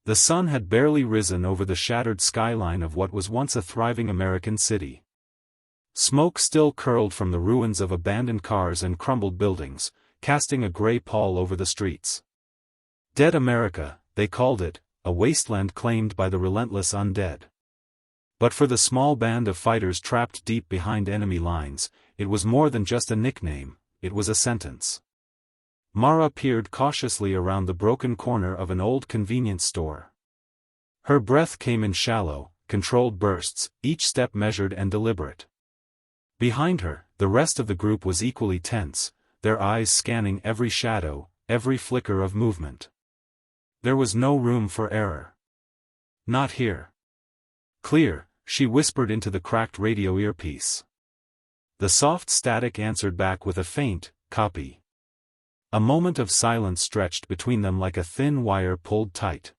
The sun had barely risen over the shattered skyline of what was once a thriving American city. Smoke still curled from the ruins of abandoned cars and crumbled buildings, casting a gray pall over the streets. Dead America, they called it, a wasteland claimed by the relentless undead. But for the small band of fighters trapped deep behind enemy lines, it was more than just a nickname, it was a sentence. Mara peered cautiously around the broken corner of an old convenience store. Her breath came in shallow, controlled bursts, each step measured and deliberate. Behind her, the rest of the group was equally tense, their eyes scanning every shadow, every flicker of movement. There was no room for error. Not here. Clear, she whispered into the cracked radio earpiece. The soft static answered back with a faint, copy. A moment of silence stretched between them like a thin wire pulled tight.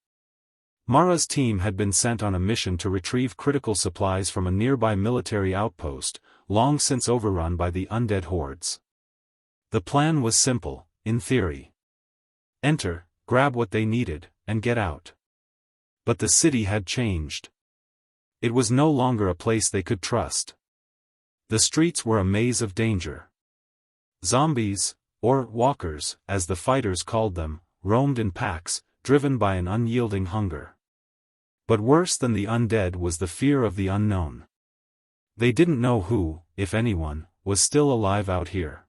Mara's team had been sent on a mission to retrieve critical supplies from a nearby military outpost, long since overrun by the undead hordes. The plan was simple, in theory. Enter, grab what they needed, and get out. But the city had changed. It was no longer a place they could trust. The streets were a maze of danger. Zombies, or walkers, as the fighters called them, roamed in packs, driven by an unyielding hunger. But worse than the undead was the fear of the unknown. They didn't know who, if anyone, was still alive out here.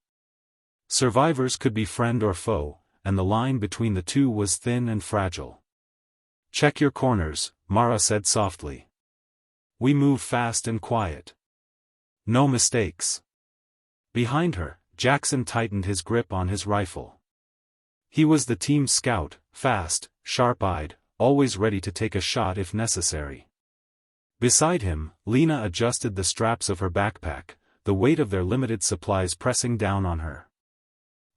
Survivors could be friend or foe, and the line between the two was thin and fragile. Check your corners, Mara said softly. We move fast and quiet. No mistakes. Behind her, Jackson tightened his grip on his rifle. He was the team's scout, fast, sharp-eyed, always ready to take a shot if necessary. Beside him, Lena adjusted the straps of her backpack, the weight of their limited supplies pressing down on her.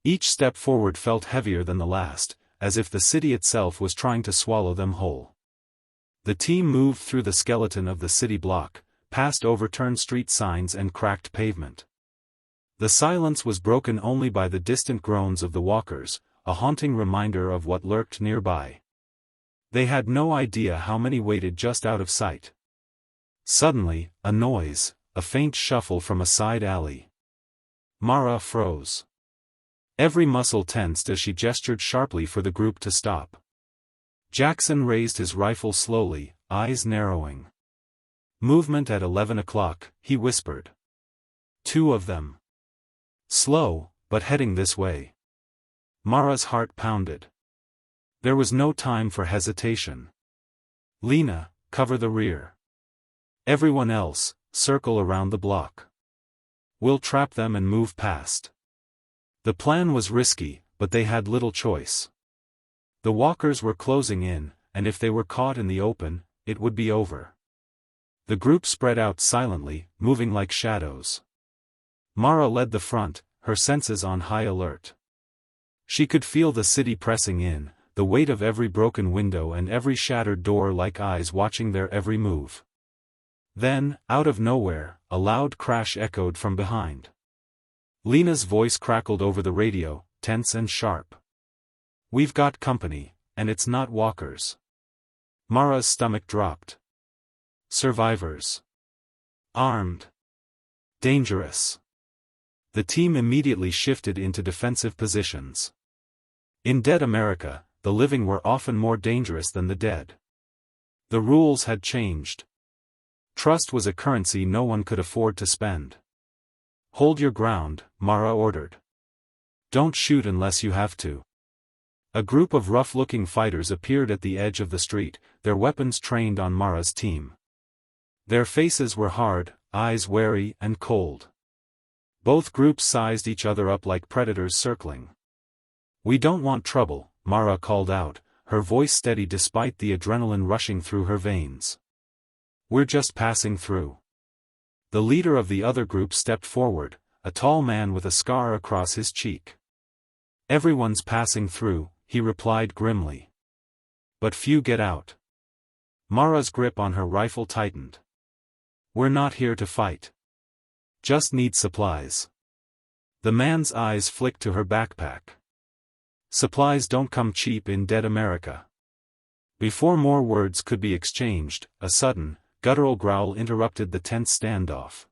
Each step forward felt heavier than the last, as if the city itself was trying to swallow them whole. The team moved through the skeleton of the city block, past overturned street signs and cracked pavement. The silence was broken only by the distant groans of the walkers, a haunting reminder of what lurked nearby. They had no idea how many waited just out of sight. Suddenly, a noise, a faint shuffle from a side alley. Mara froze. Every muscle tensed as she gestured sharply for the group to stop. Jackson raised his rifle slowly, eyes narrowing. Movement at 11 o'clock, he whispered. 2 of them. Slow, but heading this way. Mara's heart pounded. There was no time for hesitation. Lena, cover the rear. Everyone else, circle around the block. We'll trap them and move past. The plan was risky, but they had little choice. The walkers were closing in, and if they were caught in the open, it would be over. The group spread out silently, moving like shadows. Mara led the front, her senses on high alert. She could feel the city pressing in, the weight of every broken window and every shattered door like eyes watching their every move. Then, out of nowhere, a loud crash echoed from behind. Lena's voice crackled over the radio, tense and sharp. We've got company, and it's not walkers. Mara's stomach dropped. Survivors. Armed. Dangerous. The team immediately shifted into defensive positions. In Dead America, the living were often more dangerous than the dead. The rules had changed. Trust was a currency no one could afford to spend. Hold your ground, Mara ordered. Don't shoot unless you have to. A group of rough-looking fighters appeared at the edge of the street, their weapons trained on Mara's team. Their faces were hard, eyes wary and cold. Both groups sized each other up like predators circling. We don't want trouble, Mara called out, her voice steady despite the adrenaline rushing through her veins. We're just passing through. The leader of the other group stepped forward, a tall man with a scar across his cheek. Everyone's passing through, he replied grimly. But few get out. Mara's grip on her rifle tightened. We're not here to fight. Just need supplies. The man's eyes flicked to her backpack. Supplies don't come cheap in Dead America. Before more words could be exchanged, a sudden, guttural growl interrupted the tense standoff.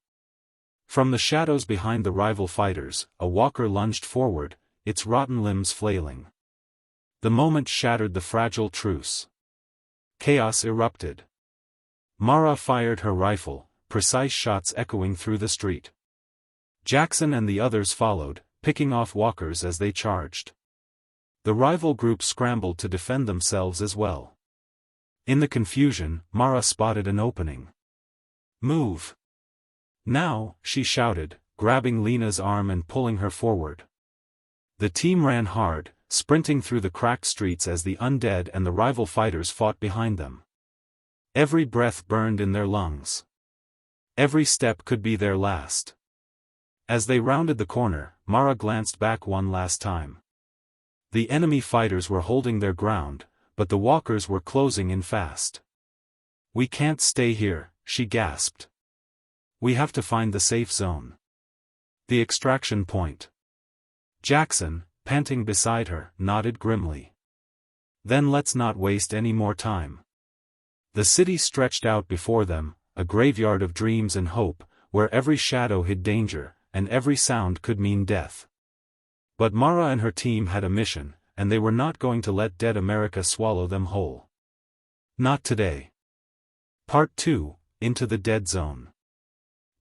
From the shadows behind the rival fighters, a walker lunged forward, its rotten limbs flailing. The moment shattered the fragile truce. Chaos erupted. Mara fired her rifle, precise shots echoing through the street. Jackson and the others followed, picking off walkers as they charged. The rival group scrambled to defend themselves as well. In the confusion, Mara spotted an opening. "Move! Now," she shouted, grabbing Lena's arm and pulling her forward. The team ran hard, sprinting through the cracked streets as the undead and the rival fighters fought behind them. Every breath burned in their lungs. Every step could be their last. As they rounded the corner, Mara glanced back one last time. The enemy fighters were holding their ground, but the walkers were closing in fast. "We can't stay here," she gasped. "We have to find the safe zone. The extraction point." Jackson, panting beside her, nodded grimly. "Then let's not waste any more time." The city stretched out before them, a graveyard of dreams and hope, where every shadow hid danger, and every sound could mean death. But Mara and her team had a mission, and they were not going to let dead America swallow them whole. Not today. Part 2, Into the Dead Zone.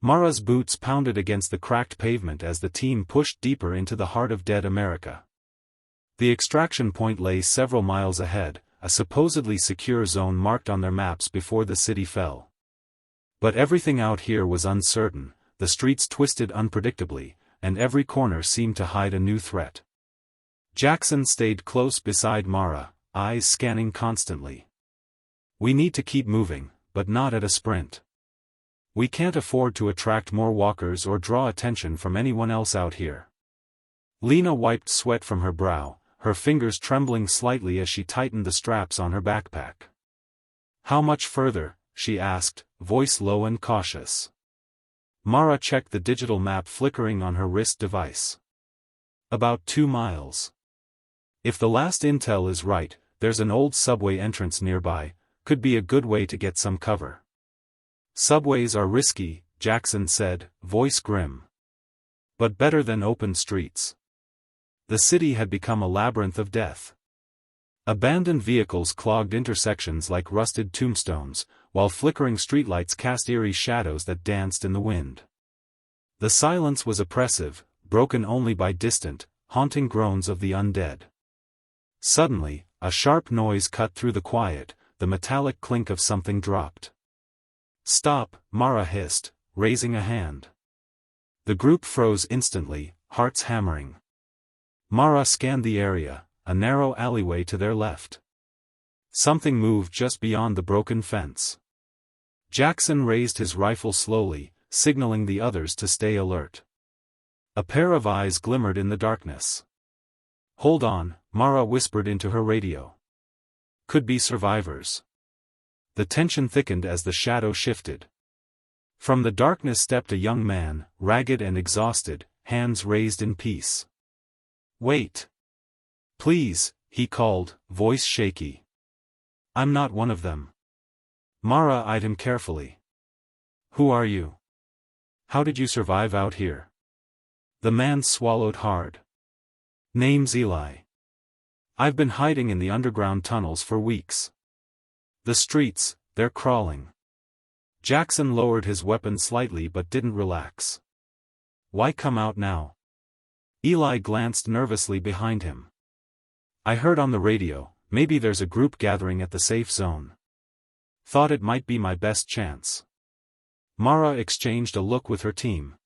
Mara's boots pounded against the cracked pavement as the team pushed deeper into the heart of dead America. The extraction point lay several miles ahead, a supposedly secure zone marked on their maps before the city fell. But everything out here was uncertain, the streets twisted unpredictably, and every corner seemed to hide a new threat. Jackson stayed close beside Mara, eyes scanning constantly. "We need to keep moving, but not at a sprint. We can't afford to attract more walkers or draw attention from anyone else out here." Lena wiped sweat from her brow, her fingers trembling slightly as she tightened the straps on her backpack. "How much further?" she asked, voice low and cautious. Mara checked the digital map flickering on her wrist device. "About 2 miles. If the last intel is right, there's an old subway entrance nearby, could be a good way to get some cover." "Subways are risky," Jackson said, voice grim. "But better than open streets." The city had become a labyrinth of death. Abandoned vehicles clogged intersections like rusted tombstones, while flickering streetlights cast eerie shadows that danced in the wind. The silence was oppressive, broken only by distant, haunting groans of the undead. Suddenly, a sharp noise cut through the quiet, the metallic clink of something dropped. "Stop," Mara hissed, raising a hand. The group froze instantly, hearts hammering. Mara scanned the area, a narrow alleyway to their left. Something moved just beyond the broken fence. Jackson raised his rifle slowly, signaling the others to stay alert. A pair of eyes glimmered in the darkness. "Hold on," Mara whispered into her radio. "Could be survivors." The tension thickened as the shadow shifted. From the darkness stepped a young man, ragged and exhausted, hands raised in peace. "Wait. Please," he called, voice shaky. "I'm not one of them." Mara eyed him carefully. "Who are you? How did you survive out here?" The man swallowed hard. "Name's Eli. I've been hiding in the underground tunnels for weeks. The streets, they're crawling." Jackson lowered his weapon slightly but didn't relax. "Why come out now?" Eli glanced nervously behind him. "I heard on the radio, maybe there's a group gathering at the safe zone. Thought it might be my best chance." Mara exchanged a look with her team.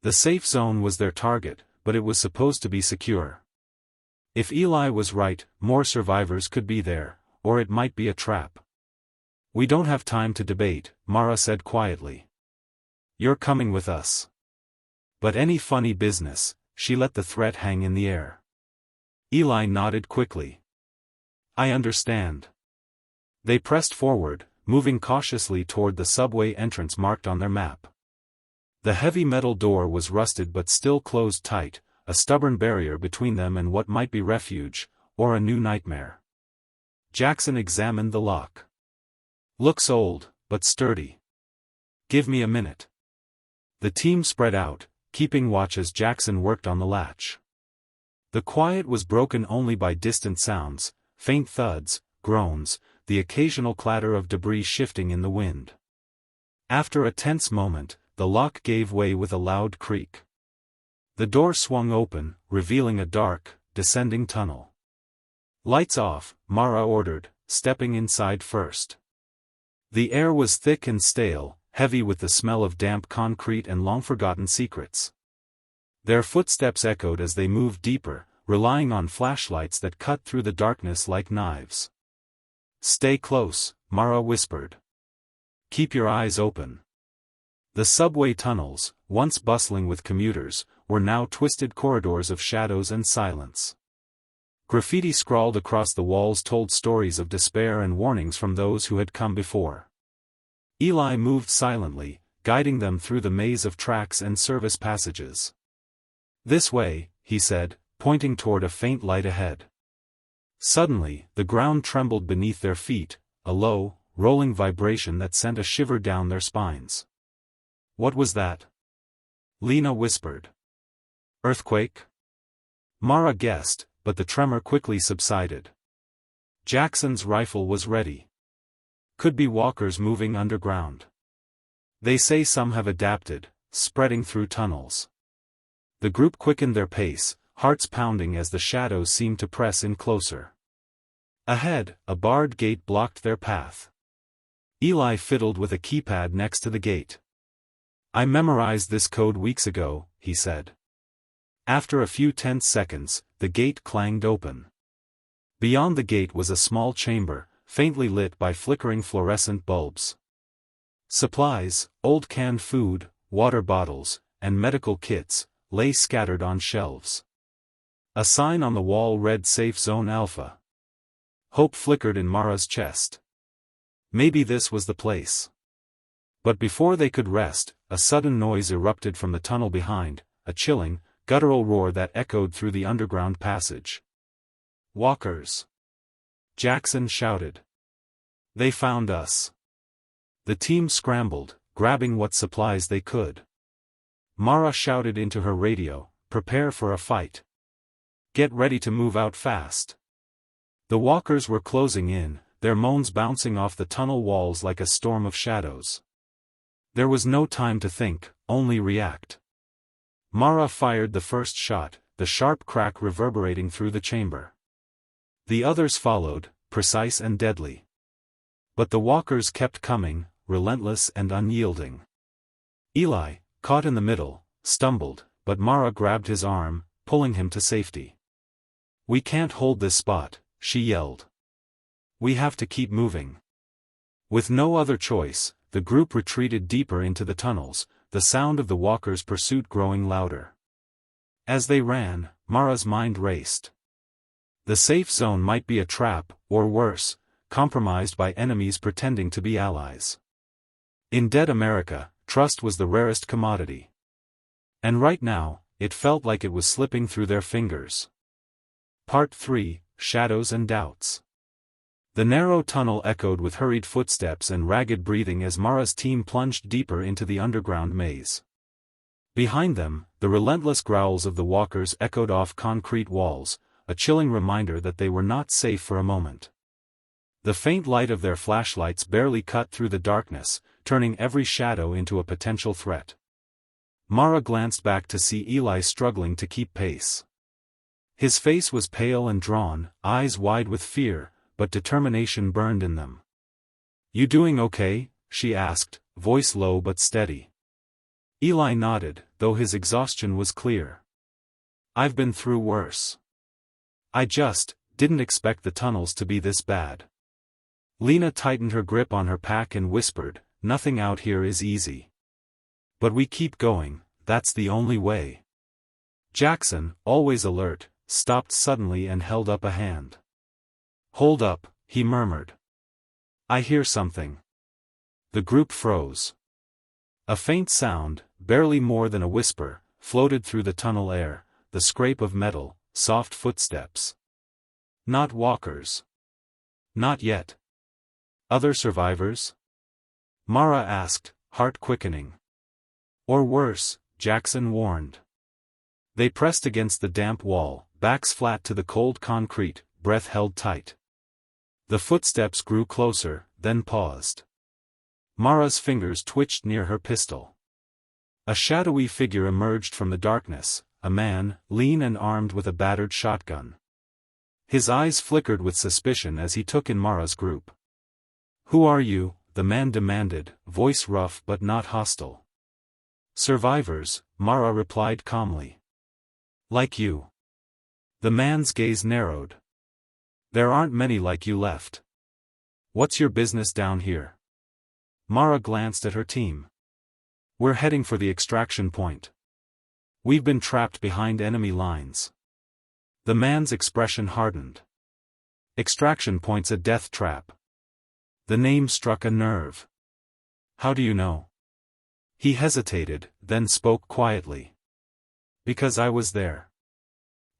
The safe zone was their target, but it was supposed to be secure. If Eli was right, more survivors could be there, or it might be a trap. "We don't have time to debate," Mara said quietly. "You're coming with us." But any funny business, she let the threat hang in the air. Eli nodded quickly. "I understand." They pressed forward, moving cautiously toward the subway entrance marked on their map. The heavy metal door was rusted but still closed tight, a stubborn barrier between them and what might be refuge, or a new nightmare. Jackson examined the lock. Looks old, but sturdy. Give me a minute. The team spread out, keeping watch as Jackson worked on the latch. The quiet was broken only by distant sounds, faint thuds, groans, the occasional clatter of debris shifting in the wind. After a tense moment, the lock gave way with a loud creak. The door swung open, revealing a dark, descending tunnel. Lights off, Mara ordered, stepping inside first. The air was thick and stale, heavy with the smell of damp concrete and long-forgotten secrets. Their footsteps echoed as they moved deeper, relying on flashlights that cut through the darkness like knives. Stay close, Mara whispered. Keep your eyes open. The subway tunnels, once bustling with commuters, were now twisted corridors of shadows and silence. Graffiti scrawled across the walls told stories of despair and warnings from those who had come before. Eli moved silently, guiding them through the maze of tracks and service passages. This way, he said, pointing toward a faint light ahead. Suddenly, the ground trembled beneath their feet, a low, rolling vibration that sent a shiver down their spines. What was that? Lena whispered. Earthquake? Mara guessed, but the tremor quickly subsided. Jackson's rifle was ready. Could be walkers moving underground. They say some have adapted, spreading through tunnels. The group quickened their pace, hearts pounding as the shadows seemed to press in closer. Ahead, a barred gate blocked their path. Eli fiddled with a keypad next to the gate. I memorized this code weeks ago, he said. After a few tense seconds, the gate clanged open. Beyond the gate was a small chamber, faintly lit by flickering fluorescent bulbs. Supplies, old canned food, water bottles, and medical kits, lay scattered on shelves. A sign on the wall read Safe Zone Alpha. Hope flickered in Mara's chest. Maybe this was the place. But before they could rest, a sudden noise erupted from the tunnel behind, a chilling, guttural roar that echoed through the underground passage. Walkers! Jackson shouted. They found us. The team scrambled, grabbing what supplies they could. Mara shouted into her radio, prepare for a fight. Get ready to move out fast. The walkers were closing in, their moans bouncing off the tunnel walls like a storm of shadows. There was no time to think, only react. Mara fired the first shot, the sharp crack reverberating through the chamber. The others followed, precise and deadly. But the walkers kept coming, relentless and unyielding. Eli, caught in the middle, stumbled, but Mara grabbed his arm, pulling him to safety. We can't hold this spot, she yelled. We have to keep moving. With no other choice, the group retreated deeper into the tunnels, the sound of the walkers' pursuit growing louder. As they ran, Mara's mind raced. The safe zone might be a trap, or worse, compromised by enemies pretending to be allies. In dead America, trust was the rarest commodity. And right now, it felt like it was slipping through their fingers. Part 3, Shadows and Doubts. The narrow tunnel echoed with hurried footsteps and ragged breathing as Mara's team plunged deeper into the underground maze. Behind them, the relentless growls of the walkers echoed off concrete walls, a chilling reminder that they were not safe for a moment. The faint light of their flashlights barely cut through the darkness, turning every shadow into a potential threat. Mara glanced back to see Eli struggling to keep pace. His face was pale and drawn, eyes wide with fear, but determination burned in them. You doing okay? She asked, voice low but steady. Eli nodded, though his exhaustion was clear. I've been through worse. I just didn't expect the tunnels to be this bad. Lena tightened her grip on her pack and whispered, nothing out here is easy. But we keep going, that's the only way. Jackson, always alert, stopped suddenly and held up a hand. Hold up, he murmured. I hear something. The group froze. A faint sound, barely more than a whisper, floated through the tunnel air, the scrape of metal, soft footsteps. Not walkers. Not yet. Other survivors? Mara asked, heart quickening. Or worse, Jackson warned. They pressed against the damp wall, backs flat to the cold concrete, breath held tight. The footsteps grew closer, then paused. Mara's fingers twitched near her pistol. A shadowy figure emerged from the darkness, a man, lean and armed with a battered shotgun. His eyes flickered with suspicion as he took in Mara's group. "Who are you?" the man demanded, voice rough but not hostile. "Survivors," Mara replied calmly. "Like you." The man's gaze narrowed. "There aren't many like you left. What's your business down here?" Mara glanced at her team. "We're heading for the extraction point. We've been trapped behind enemy lines." The man's expression hardened. "Extraction point's a death trap." The name struck a nerve. "How do you know?" He hesitated, then spoke quietly. "Because I was there.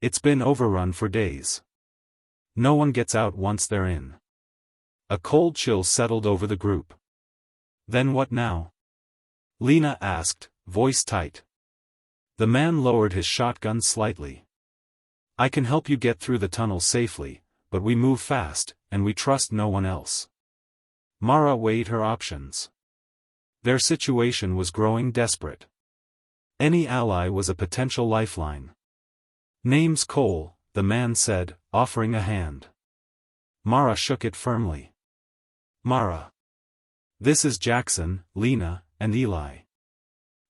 It's been overrun for days. No one gets out once they're in." A cold chill settled over the group. "Then what now?" Lena asked, voice tight. The man lowered his shotgun slightly. "I can help you get through the tunnel safely, but we move fast, and we trust no one else." Mara weighed her options. Their situation was growing desperate. Any ally was a potential lifeline. "Name's Cole," the man said, offering a hand. Mara shook it firmly. "Mara. This is Jackson, Lena, and Eli."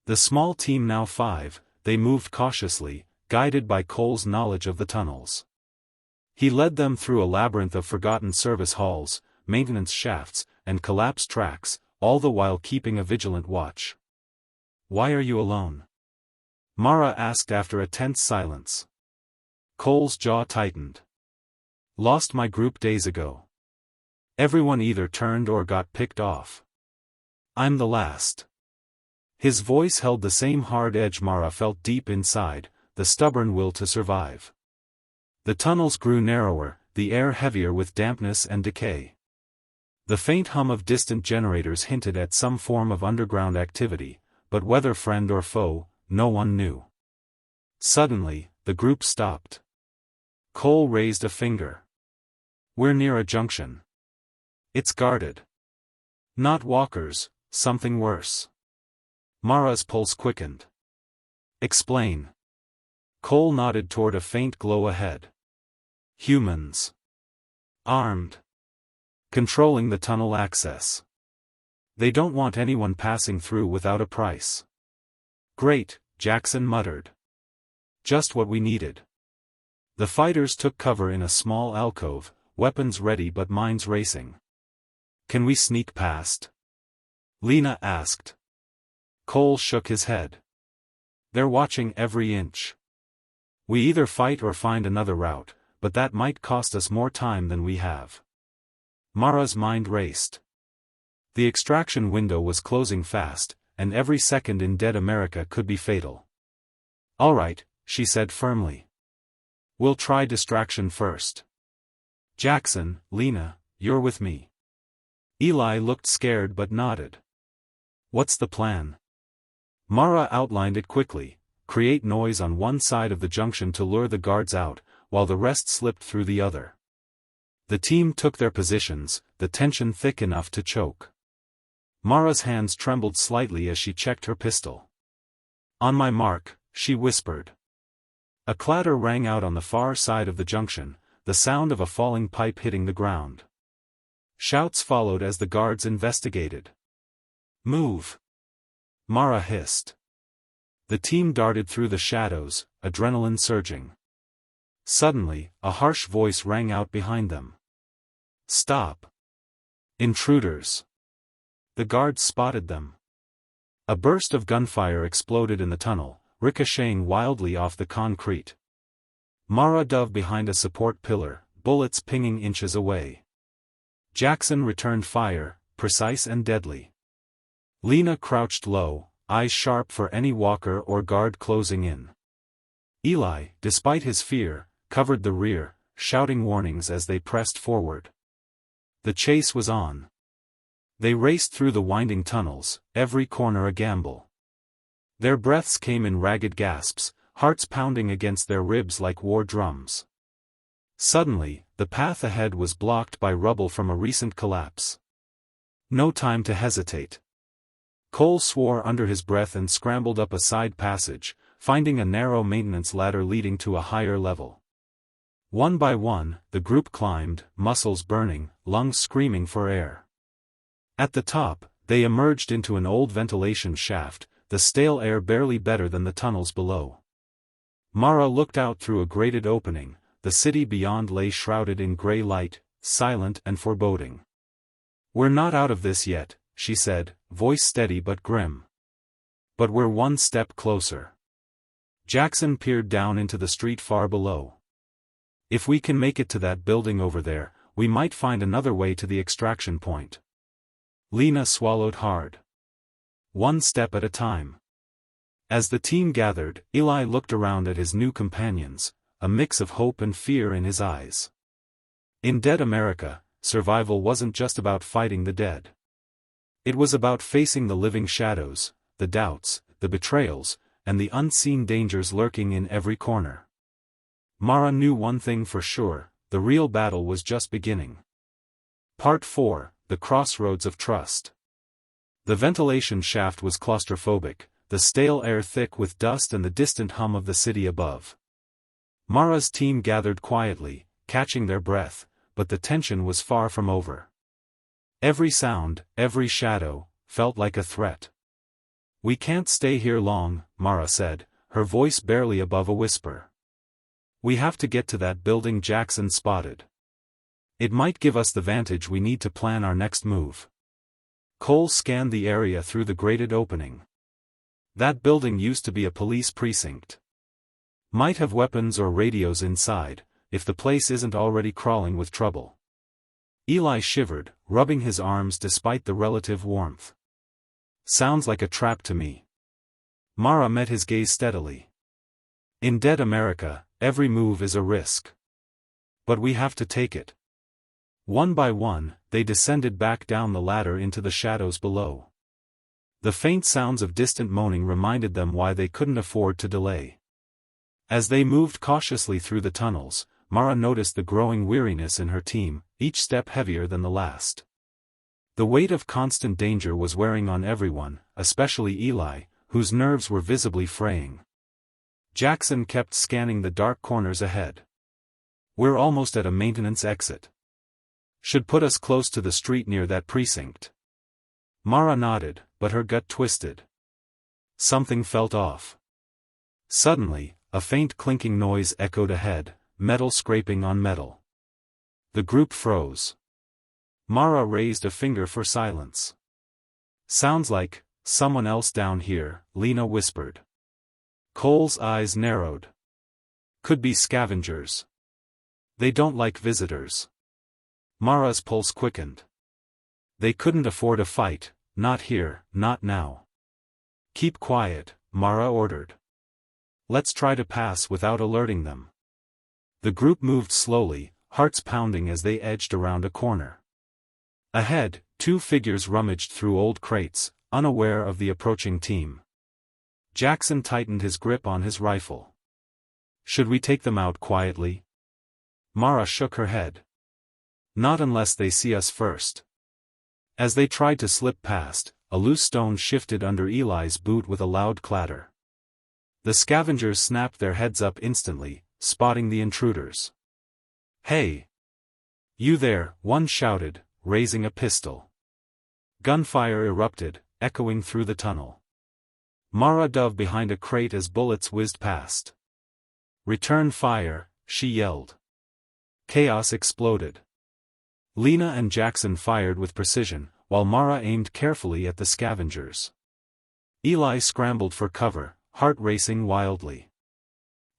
The small team, now 5, they moved cautiously, guided by Cole's knowledge of the tunnels. He led them through a labyrinth of forgotten service halls, maintenance shafts, and collapsed tracks, all the while keeping a vigilant watch. "Why are you alone?" Mara asked after a tense silence. Cole's jaw tightened. "Lost my group days ago. Everyone either turned or got picked off. I'm the last." His voice held the same hard edge Mara felt deep inside, the stubborn will to survive. The tunnels grew narrower, the air heavier with dampness and decay. The faint hum of distant generators hinted at some form of underground activity, but whether friend or foe, no one knew. Suddenly, the group stopped. Cole raised a finger. "We're near a junction. It's guarded. Not walkers, something worse." Mara's pulse quickened. "Explain." Cole nodded toward a faint glow ahead. "Humans. Armed. Controlling the tunnel access. They don't want anyone passing through without a price." "Great," Jackson muttered. "Just what we needed." The fighters took cover in a small alcove, weapons ready but minds racing. "Can we sneak past?" Lena asked. Cole shook his head. "They're watching every inch. We either fight or find another route, but that might cost us more time than we have." Mara's mind raced. The extraction window was closing fast, and every second in dead America could be fatal. "All right," she said firmly. "We'll try distraction first. Jackson, Lena, you're with me." Eli looked scared but nodded. "What's the plan?" Mara outlined it quickly: create noise on one side of the junction to lure the guards out, while the rest slipped through the other. The team took their positions, the tension thick enough to choke. Mara's hands trembled slightly as she checked her pistol. "On my mark," she whispered. A clatter rang out on the far side of the junction, the sound of a falling pipe hitting the ground. Shouts followed as the guards investigated. "Move!" Mara hissed. The team darted through the shadows, adrenaline surging. Suddenly, a harsh voice rang out behind them. "Stop! Intruders!" The guards spotted them. A burst of gunfire exploded in the tunnel, ricocheting wildly off the concrete. Mara dove behind a support pillar, bullets pinging inches away. Jackson returned fire, precise and deadly. Lena crouched low, eyes sharp for any walker or guard closing in. Eli, despite his fear, covered the rear, shouting warnings as they pressed forward. The chase was on. They raced through the winding tunnels, every corner a gamble. Their breaths came in ragged gasps, hearts pounding against their ribs like war drums. Suddenly, the path ahead was blocked by rubble from a recent collapse. No time to hesitate. Cole swore under his breath and scrambled up a side passage, finding a narrow maintenance ladder leading to a higher level. One by one, the group climbed, muscles burning, lungs screaming for air. At the top, they emerged into an old ventilation shaft, the stale air barely better than the tunnels below. Mara looked out through a grated opening. The city beyond lay shrouded in gray light, silent and foreboding. "We're not out of this yet," she said, voice steady but grim. "But we're one step closer." Jackson peered down into the street far below. "If we can make it to that building over there, we might find another way to the extraction point." Lena swallowed hard. One step at a time. As the team gathered, Eli looked around at his new companions, a mix of hope and fear in his eyes. In dead America, survival wasn't just about fighting the dead. It was about facing the living shadows, the doubts, the betrayals, and the unseen dangers lurking in every corner. Mara knew one thing for sure: the real battle was just beginning. Part 4: The Crossroads of Trust. The ventilation shaft was claustrophobic, the stale air thick with dust and the distant hum of the city above. Mara's team gathered quietly, catching their breath, but the tension was far from over. Every sound, every shadow, felt like a threat. "We can't stay here long," Mara said, her voice barely above a whisper. "We have to get to that building Jackson spotted. It might give us the vantage we need to plan our next move." Cole scanned the area through the grated opening. "That building used to be a police precinct. Might have weapons or radios inside, if the place isn't already crawling with trouble." Eli shivered, rubbing his arms despite the relative warmth. "Sounds like a trap to me." Mara met his gaze steadily. "In dead America, every move is a risk. But we have to take it." One by one, they descended back down the ladder into the shadows below. The faint sounds of distant moaning reminded them why they couldn't afford to delay. As they moved cautiously through the tunnels, Mara noticed the growing weariness in her team, each step heavier than the last. The weight of constant danger was wearing on everyone, especially Eli, whose nerves were visibly fraying. Jackson kept scanning the dark corners ahead. "We're almost at a maintenance exit. Should put us close to the street near that precinct." Mara nodded, but her gut twisted. Something felt off. Suddenly, a faint clinking noise echoed ahead, metal scraping on metal. The group froze. Mara raised a finger for silence. "Sounds like someone else down here," Lena whispered. Cole's eyes narrowed. "Could be scavengers. They don't like visitors." Mara's pulse quickened. "They couldn't afford a fight, not here, not now." "Keep quiet," Mara ordered. "Let's try to pass without alerting them." The group moved slowly, hearts pounding as they edged around a corner. Ahead, two figures rummaged through old crates, unaware of the approaching team. Jackson tightened his grip on his rifle. "Should we take them out quietly?" Mara shook her head. "Not unless they see us first." As they tried to slip past, a loose stone shifted under Eli's boot with a loud clatter. The scavengers snapped their heads up instantly, spotting the intruders. "Hey! You there," one shouted, raising a pistol. Gunfire erupted, echoing through the tunnel. Mara dove behind a crate as bullets whizzed past. "Return fire," she yelled. Chaos exploded. Lena and Jackson fired with precision, while Mara aimed carefully at the scavengers. Eli scrambled for cover, heart racing wildly.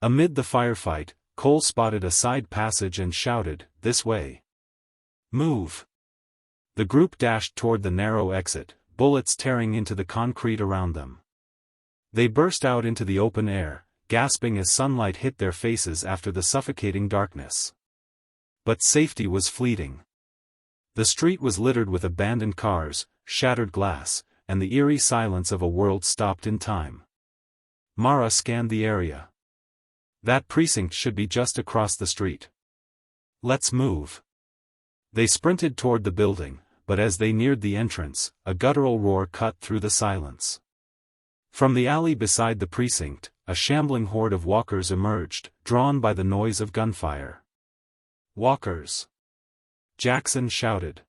Amid the firefight, Cole spotted a side passage and shouted, "This way. Move!" The group dashed toward the narrow exit, bullets tearing into the concrete around them. They burst out into the open air, gasping as sunlight hit their faces after the suffocating darkness. But safety was fleeting. The street was littered with abandoned cars, shattered glass, and the eerie silence of a world stopped in time. Mara scanned the area. That precinct should be just across the street. Let's move. They sprinted toward the building, but as they neared the entrance, a guttural roar cut through the silence. From the alley beside the precinct, a shambling horde of walkers emerged, drawn by the noise of gunfire. Walkers! Jackson shouted.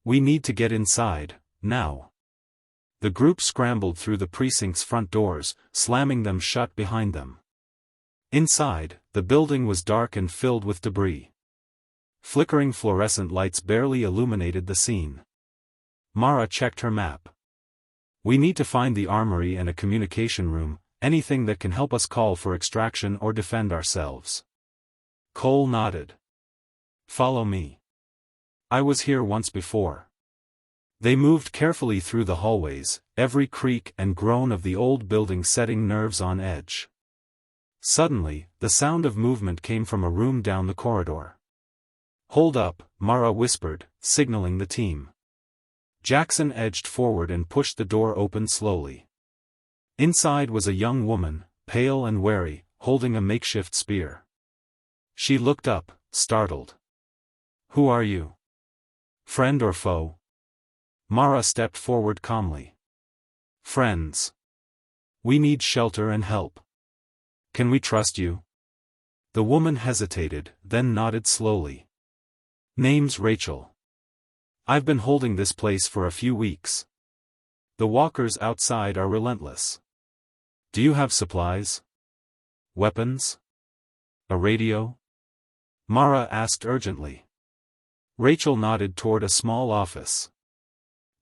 We need to get inside, now. The group scrambled through the precinct's front doors, slamming them shut behind them. Inside, the building was dark and filled with debris. Flickering fluorescent lights barely illuminated the scene. Mara checked her map. We need to find the armory and a communication room, anything that can help us call for extraction or defend ourselves. Cole nodded. Follow me. I was here once before. They moved carefully through the hallways, every creak and groan of the old building setting nerves on edge. Suddenly, the sound of movement came from a room down the corridor. Hold up, Mara whispered, signaling the team. Jackson edged forward and pushed the door open slowly. Inside was a young woman, pale and wary, holding a makeshift spear. She looked up, startled. Who are you? Friend or foe? Mara stepped forward calmly. Friends. We need shelter and help. Can we trust you? The woman hesitated, then nodded slowly. Name's Rachel. I've been holding this place for a few weeks. The walkers outside are relentless. Do you have supplies? Weapons? A radio? Mara asked urgently. Rachel nodded toward a small office.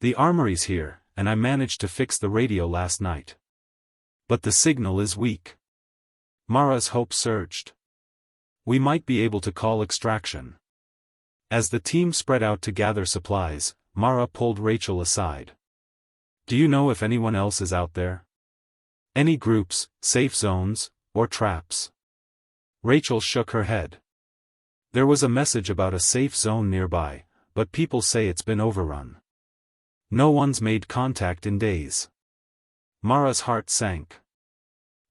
The armory's here, and I managed to fix the radio last night. But the signal is weak. Mara's hope surged. We might be able to call extraction. As the team spread out to gather supplies, Mara pulled Rachel aside. Do you know if anyone else is out there? Any groups, safe zones, or traps? Rachel shook her head. There was a message about a safe zone nearby, but people say it's been overrun. No one's made contact in days. Mara's heart sank.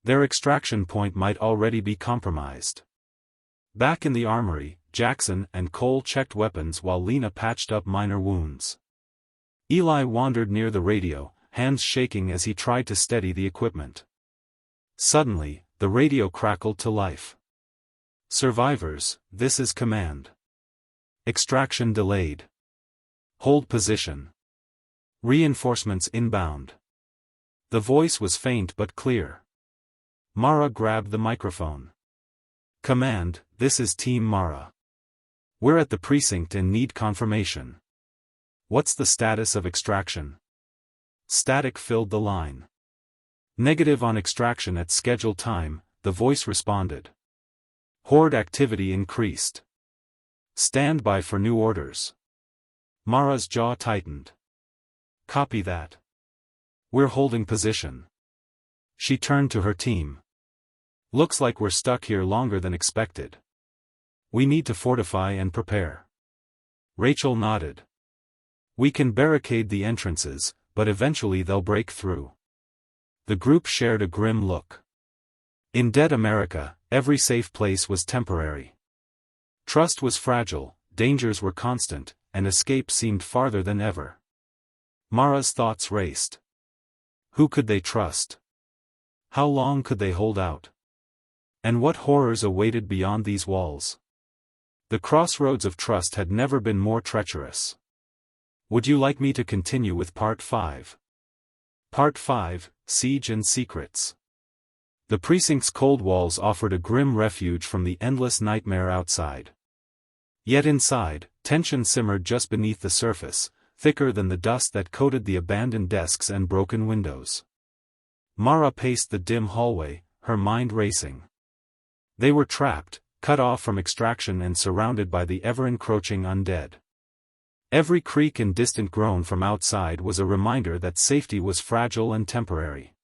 Their extraction point might already be compromised. Back in the armory, Jackson and Cole checked weapons while Lena patched up minor wounds. Eli wandered near the radio, hands shaking as he tried to steady the equipment. Suddenly, the radio crackled to life. Survivors, this is command. Extraction delayed. Hold position. Reinforcements inbound. The voice was faint but clear. Mara grabbed the microphone. Command, this is Team Mara. We're at the precinct and need confirmation. What's the status of extraction? Static filled the line. Negative on extraction at scheduled time, the voice responded. Horde activity increased. Stand by for new orders. Mara's jaw tightened. Copy that. We're holding position. She turned to her team. Looks like we're stuck here longer than expected. We need to fortify and prepare. Rachel nodded. We can barricade the entrances, but eventually they'll break through. The group shared a grim look. In dead America, every safe place was temporary. Trust was fragile, dangers were constant, and escape seemed farther than ever. Mara's thoughts raced. Who could they trust? How long could they hold out? And what horrors awaited beyond these walls? The crossroads of trust had never been more treacherous. Would you like me to continue with Part 5? Part 5, Siege and Secrets. The precinct's cold walls offered a grim refuge from the endless nightmare outside. Yet inside, tension simmered just beneath the surface, thicker than the dust that coated the abandoned desks and broken windows. Mara paced the dim hallway, her mind racing. They were trapped, cut off from extraction and surrounded by the ever-encroaching undead. Every creak and distant groan from outside was a reminder that safety was fragile and temporary.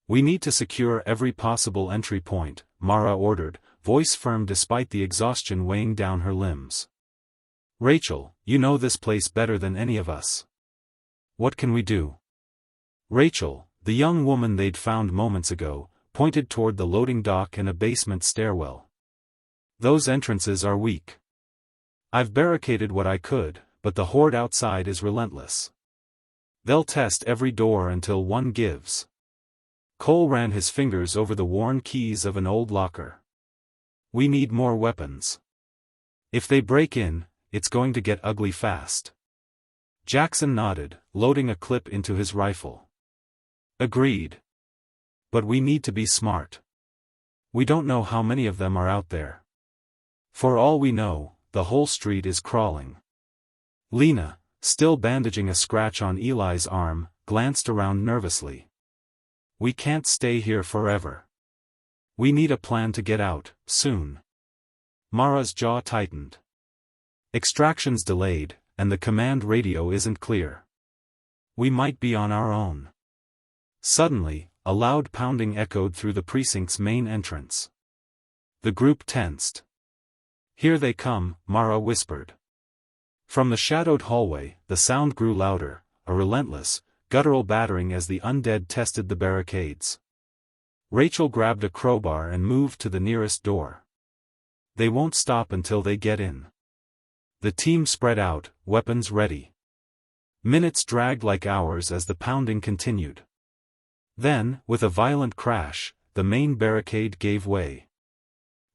We need to secure every possible entry point, Mara ordered, voice firm despite the exhaustion weighing down her limbs. Rachel, you know this place better than any of us. What can we do? Rachel, the young woman they'd found moments ago, pointed toward the loading dock and a basement stairwell. Those entrances are weak. I've barricaded what I could, but the horde outside is relentless. They'll test every door until one gives. Cole ran his fingers over the worn keys of an old locker. We need more weapons. If they break in, it's going to get ugly fast. Jackson nodded, loading a clip into his rifle. Agreed. But we need to be smart. We don't know how many of them are out there. For all we know, the whole street is crawling. Lena, still bandaging a scratch on Eli's arm, glanced around nervously. We can't stay here forever. We need a plan to get out, soon. Mara's jaw tightened. Extraction's delayed, and the command radio isn't clear. We might be on our own. Suddenly, a loud pounding echoed through the precinct's main entrance. The group tensed. Here they come, Mara whispered. From the shadowed hallway, the sound grew louder, a relentless, guttural battering as the undead tested the barricades. Rachel grabbed a crowbar and moved to the nearest door. They won't stop until they get in. The team spread out, weapons ready. Minutes dragged like hours as the pounding continued. Then, with a violent crash, the main barricade gave way.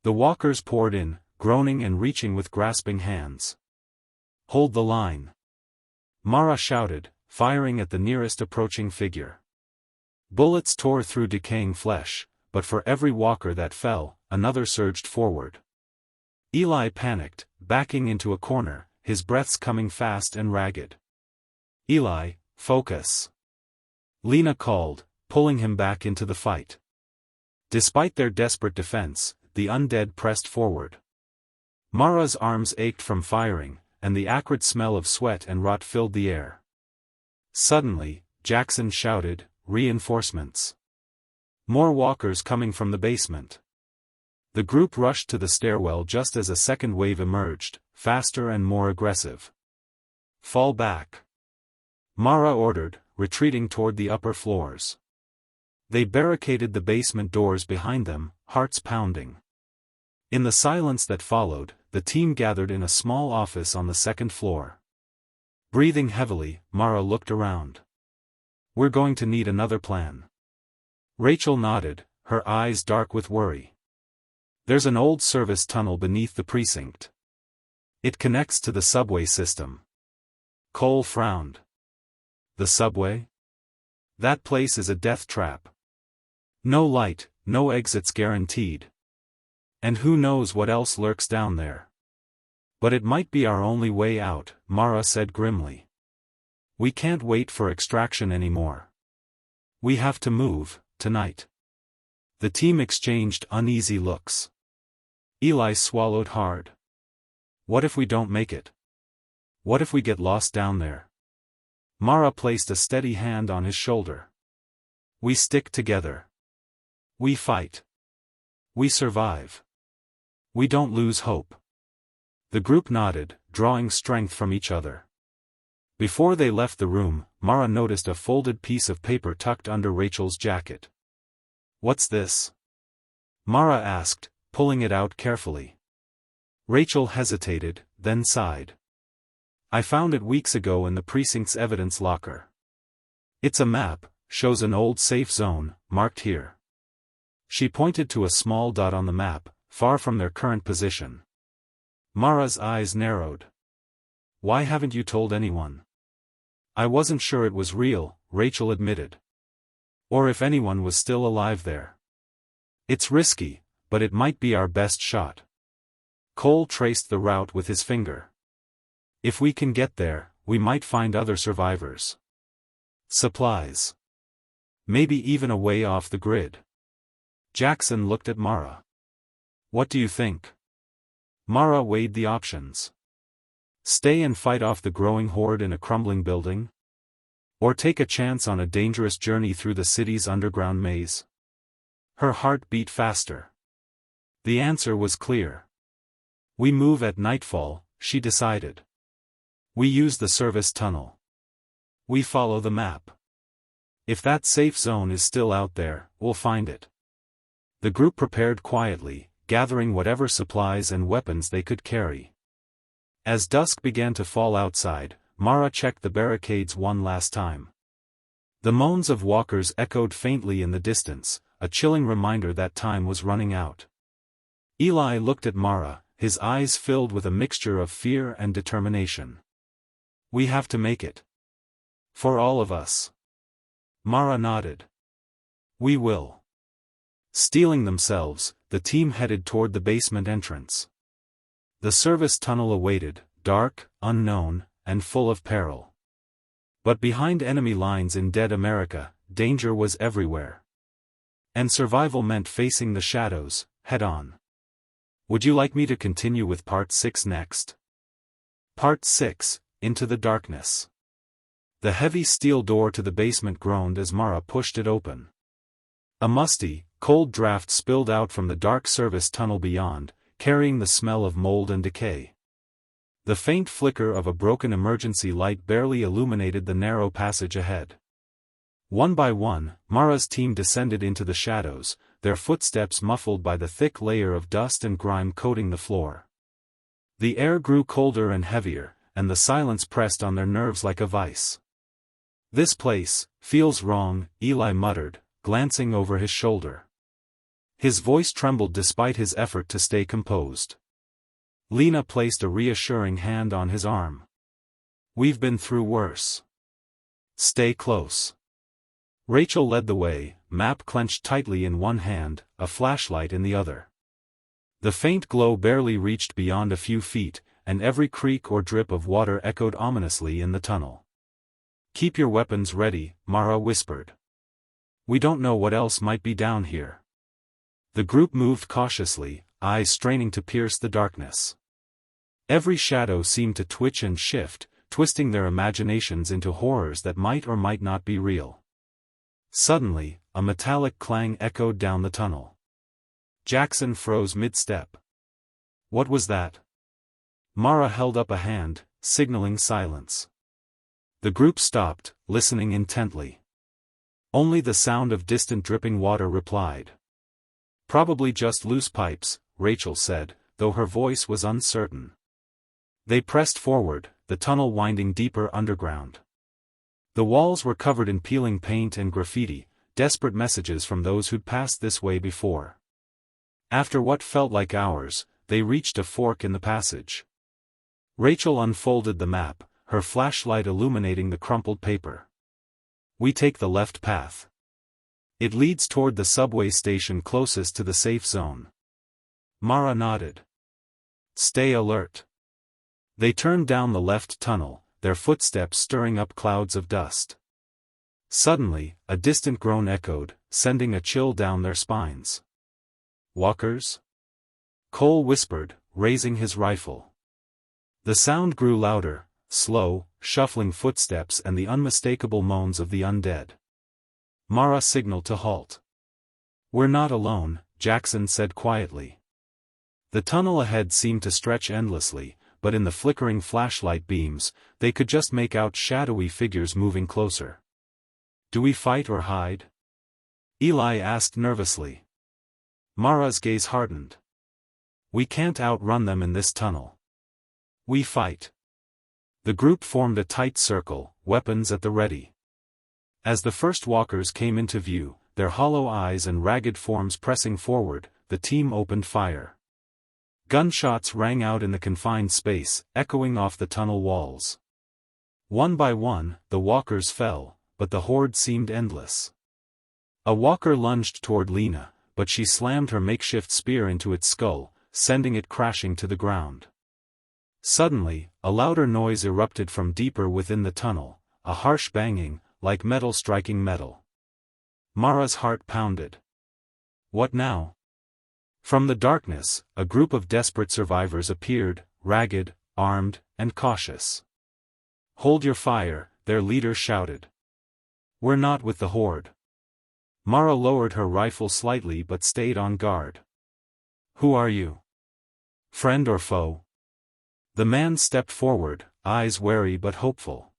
The walkers poured in, groaning and reaching with grasping hands. Hold the line. Mara shouted, firing at the nearest approaching figure. Bullets tore through decaying flesh, but for every walker that fell, another surged forward. Eli panicked, backing into a corner, his breaths coming fast and ragged. Eli, focus. Lena called, pulling him back into the fight. Despite their desperate defense, the undead pressed forward. Mara's arms ached from firing, and the acrid smell of sweat and rot filled the air. Suddenly, Jackson shouted, "Reinforcements!" More walkers coming from the basement. The group rushed to the stairwell just as a second wave emerged, faster and more aggressive. Fall back. Mara ordered, retreating toward the upper floors. They barricaded the basement doors behind them, hearts pounding. In the silence that followed, the team gathered in a small office on the second floor. Breathing heavily, Mara looked around. We're going to need another plan. Rachel nodded, her eyes dark with worry. There's an old service tunnel beneath the precinct. It connects to the subway system. Cole frowned. The subway? That place is a death trap. No light, no exits guaranteed. And who knows what else lurks down there. But it might be our only way out, Mara said grimly. We can't wait for extraction anymore. We have to move, tonight. The team exchanged uneasy looks. Eli swallowed hard. What if we don't make it? What if we get lost down there? Mara placed a steady hand on his shoulder. We stick together. We fight. We survive. We don't lose hope. The group nodded, drawing strength from each other. Before they left the room, Mara noticed a folded piece of paper tucked under Rachel's jacket. What's this? Mara asked, pulling it out carefully. Rachel hesitated, then sighed. I found it weeks ago in the precinct's evidence locker. It's a map, shows an old safe zone, marked here. She pointed to a small dot on the map, far from their current position. Mara's eyes narrowed. Why haven't you told anyone? I wasn't sure it was real, Rachel admitted. Or if anyone was still alive there. It's risky, but it might be our best shot. Cole traced the route with his finger. If we can get there, we might find other survivors. Supplies. Maybe even a way off the grid. Jackson looked at Mara. What do you think? Mara weighed the options. Stay and fight off the growing horde in a crumbling building? Or take a chance on a dangerous journey through the city's underground maze? Her heart beat faster. The answer was clear. We move at nightfall, she decided. We use the service tunnel. We follow the map. If that safe zone is still out there, we'll find it. The group prepared quietly, gathering whatever supplies and weapons they could carry. As dusk began to fall outside, Mara checked the barricades one last time. The moans of walkers echoed faintly in the distance, a chilling reminder that time was running out. Eli looked at Mara, his eyes filled with a mixture of fear and determination. We have to make it. For all of us. Mara nodded. We will. Steeling themselves, the team headed toward the basement entrance. The service tunnel awaited, dark, unknown, and full of peril. But behind enemy lines in dead America, danger was everywhere. And survival meant facing the shadows, head-on. Would you like me to continue with Part 6 next? Part 6, Into the Darkness. The heavy steel door to the basement groaned as Mara pushed it open. A musty, cold draft spilled out from the dark service tunnel beyond, carrying the smell of mold and decay. The faint flicker of a broken emergency light barely illuminated the narrow passage ahead. One by one, Mara's team descended into the shadows, their footsteps muffled by the thick layer of dust and grime coating the floor. The air grew colder and heavier, and the silence pressed on their nerves like a vice. This place feels wrong, Eli muttered, glancing over his shoulder. His voice trembled despite his effort to stay composed. Lena placed a reassuring hand on his arm. We've been through worse. Stay close. Rachel led the way, map clenched tightly in one hand, a flashlight in the other. The faint glow barely reached beyond a few feet, and every creak or drip of water echoed ominously in the tunnel. Keep your weapons ready, Mara whispered. We don't know what else might be down here. The group moved cautiously, eyes straining to pierce the darkness. Every shadow seemed to twitch and shift, twisting their imaginations into horrors that might or might not be real. Suddenly, a metallic clang echoed down the tunnel. Jackson froze mid-step. What was that? Mara held up a hand, signaling silence. The group stopped, listening intently. Only the sound of distant dripping water replied. Probably just loose pipes, Rachel said, though her voice was uncertain. They pressed forward, the tunnel winding deeper underground. The walls were covered in peeling paint and graffiti, desperate messages from those who'd passed this way before. After what felt like hours, they reached a fork in the passage. Rachel unfolded the map, her flashlight illuminating the crumpled paper. We take the left path. It leads toward the subway station closest to the safe zone. Mara nodded. Stay alert. They turned down the left tunnel, their footsteps stirring up clouds of dust. Suddenly, a distant groan echoed, sending a chill down their spines. Walkers? Cole whispered, raising his rifle. The sound grew louder, slow, shuffling footsteps and the unmistakable moans of the undead. Mara signaled to halt. We're not alone, Jackson said quietly. The tunnel ahead seemed to stretch endlessly, but in the flickering flashlight beams, they could just make out shadowy figures moving closer. Do we fight or hide? Eli asked nervously. Mara's gaze hardened. We can't outrun them in this tunnel. We fight. The group formed a tight circle, weapons at the ready. As the first walkers came into view, their hollow eyes and ragged forms pressing forward, the team opened fire. Gunshots rang out in the confined space, echoing off the tunnel walls. One by one, the walkers fell, but the horde seemed endless. A walker lunged toward Lena, but she slammed her makeshift spear into its skull, sending it crashing to the ground. Suddenly, a louder noise erupted from deeper within the tunnel, a harsh banging, like metal striking metal. Mara's heart pounded. What now? From the darkness, a group of desperate survivors appeared, ragged, armed, and cautious. Hold your fire, their leader shouted. We're not with the horde. Mara lowered her rifle slightly but stayed on guard. Who are you? Friend or foe? The man stepped forward, eyes wary but hopeful.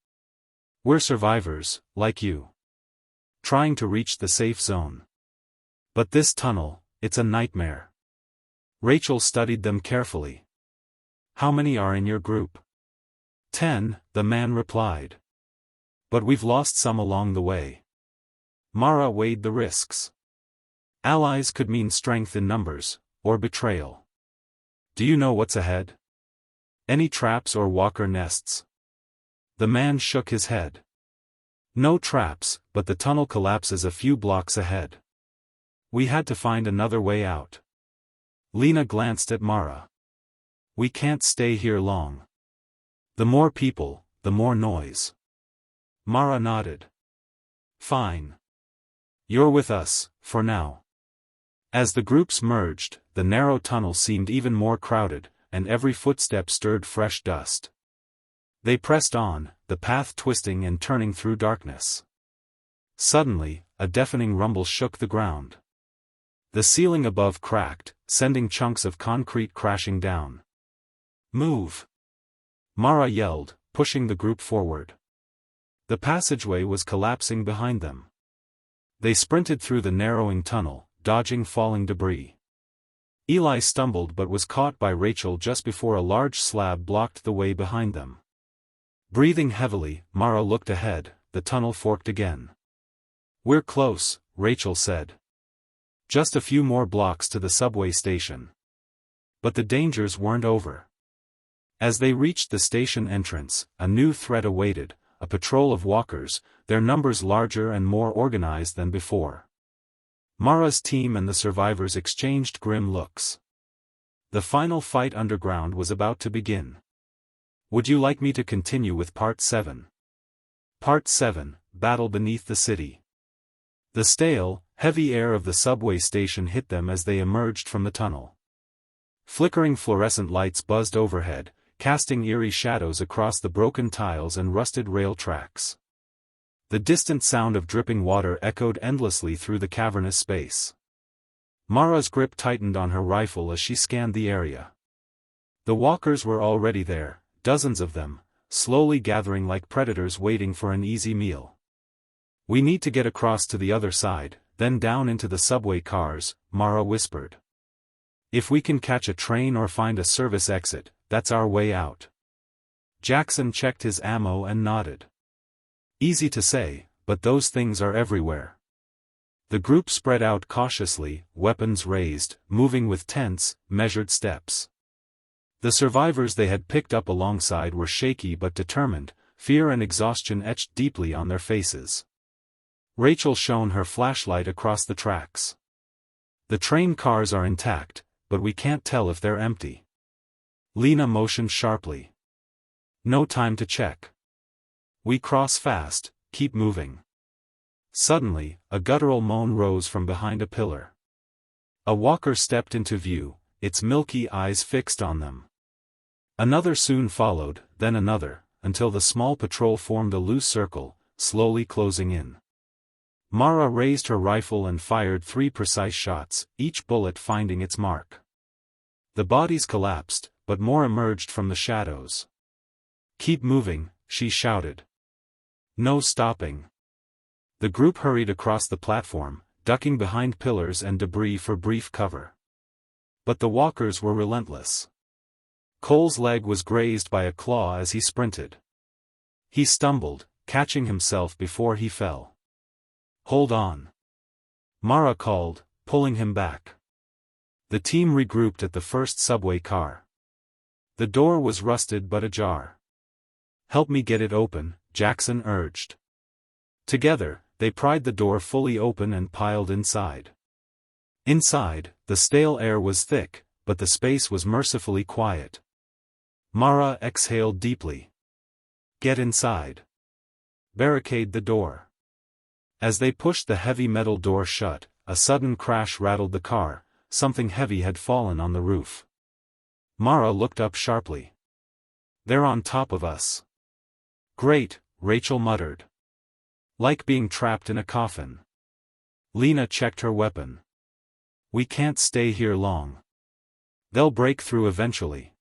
"We're survivors, like you. Trying to reach the safe zone. But this tunnel, it's a nightmare." Rachel studied them carefully. "How many are in your group?" 10, the man replied. "But we've lost some along the way." Mara weighed the risks. Allies could mean strength in numbers, or betrayal. "Do you know what's ahead? Any traps or walker nests?" The man shook his head. "No traps, but the tunnel collapses a few blocks ahead. We had to find another way out." Lena glanced at Mara. "We can't stay here long. The more people, the more noise." Mara nodded. "Fine. You're with us, for now." As the groups merged, the narrow tunnel seemed even more crowded, and every footstep stirred fresh dust. They pressed on, the path twisting and turning through darkness. Suddenly, a deafening rumble shook the ground. The ceiling above cracked, sending chunks of concrete crashing down. "Move!" Mara yelled, pushing the group forward. The passageway was collapsing behind them. They sprinted through the narrowing tunnel, dodging falling debris. Eli stumbled but was caught by Rachel just before a large slab blocked the way behind them. Breathing heavily, Mara looked ahead. The tunnel forked again. "We're close," Rachel said. "Just a few more blocks to the subway station." But the dangers weren't over. As they reached the station entrance, a new threat awaited, a patrol of walkers, their numbers larger and more organized than before. Mara's team and the survivors exchanged grim looks. The final fight underground was about to begin. Would you like me to continue with Part 7? Part 7, Battle Beneath the City. The stale, heavy air of the subway station hit them as they emerged from the tunnel. Flickering fluorescent lights buzzed overhead, casting eerie shadows across the broken tiles and rusted rail tracks. The distant sound of dripping water echoed endlessly through the cavernous space. Mara's grip tightened on her rifle as she scanned the area. The walkers were already there, dozens of them, slowly gathering like predators waiting for an easy meal. "We need to get across to the other side, then down into the subway cars," Mara whispered. "If we can catch a train or find a service exit, that's our way out." Jackson checked his ammo and nodded. "Easy to say, but those things are everywhere." The group spread out cautiously, weapons raised, moving with tense, measured steps. The survivors they had picked up alongside were shaky but determined, fear and exhaustion etched deeply on their faces. Rachel shone her flashlight across the tracks. "The train cars are intact, but we can't tell if they're empty." Lena motioned sharply. "No time to check. We cross fast, keep moving." Suddenly, a guttural moan rose from behind a pillar. A walker stepped into view, its milky eyes fixed on them. Another soon followed, then another, until the small patrol formed a loose circle, slowly closing in. Mara raised her rifle and fired 3 precise shots, each bullet finding its mark. The bodies collapsed, but more emerged from the shadows. "Keep moving," she shouted. "No stopping." The group hurried across the platform, ducking behind pillars and debris for brief cover. But the walkers were relentless. Cole's leg was grazed by a claw as he sprinted. He stumbled, catching himself before he fell. "Hold on," Mara called, pulling him back. The team regrouped at the first subway car. The door was rusted but ajar. "Help me get it open," Jackson urged. Together, they pried the door fully open and piled inside. Inside, the stale air was thick, but the space was mercifully quiet. Mara exhaled deeply. "Get inside. Barricade the door." As they pushed the heavy metal door shut, a sudden crash rattled the car. Something heavy had fallen on the roof. Mara looked up sharply. "They're on top of us." "Great," Rachel muttered. "Like being trapped in a coffin." Lena checked her weapon. "We can't stay here long. They'll break through eventually."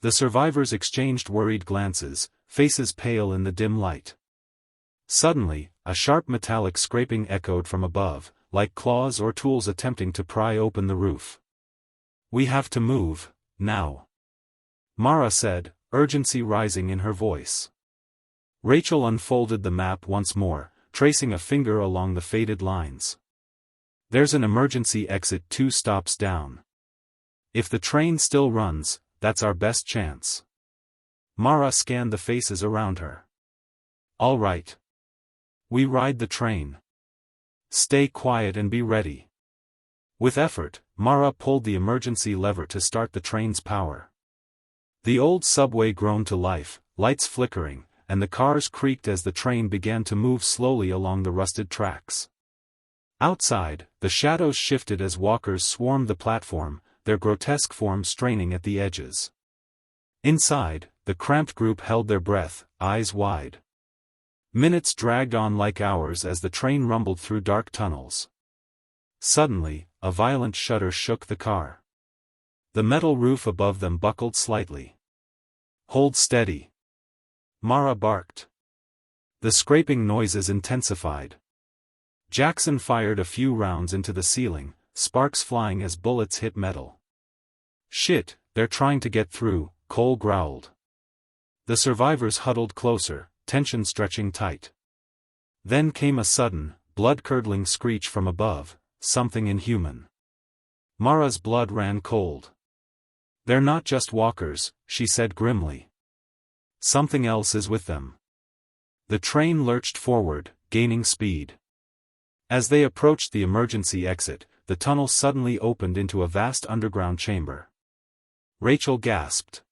The survivors exchanged worried glances, faces pale in the dim light. Suddenly, a sharp metallic scraping echoed from above, like claws or tools attempting to pry open the roof. "We have to move, now," Mara said, urgency rising in her voice. Rachel unfolded the map once more, tracing a finger along the faded lines. "There's an emergency exit 2 stops down. If the train still runs, that's our best chance." Mara scanned the faces around her. "All right. We ride the train. Stay quiet and be ready." With effort, Mara pulled the emergency lever to start the train's power. The old subway groaned to life, lights flickering, and the cars creaked as the train began to move slowly along the rusted tracks. Outside, the shadows shifted as walkers swarmed the platform, their grotesque forms straining at the edges. Inside, the cramped group held their breath, eyes wide. Minutes dragged on like hours as the train rumbled through dark tunnels. Suddenly, a violent shudder shook the car. The metal roof above them buckled slightly. "Hold steady," Mara barked. The scraping noises intensified. Jackson fired a few rounds into the ceiling, sparks flying as bullets hit metal. "Shit, they're trying to get through," Cole growled. The survivors huddled closer, tension stretching tight. Then came a sudden, blood-curdling screech from above, something inhuman. Mara's blood ran cold. "They're not just walkers," she said grimly. "Something else is with them." The train lurched forward, gaining speed. As they approached the emergency exit, the tunnel suddenly opened into a vast underground chamber. Rachel gasped.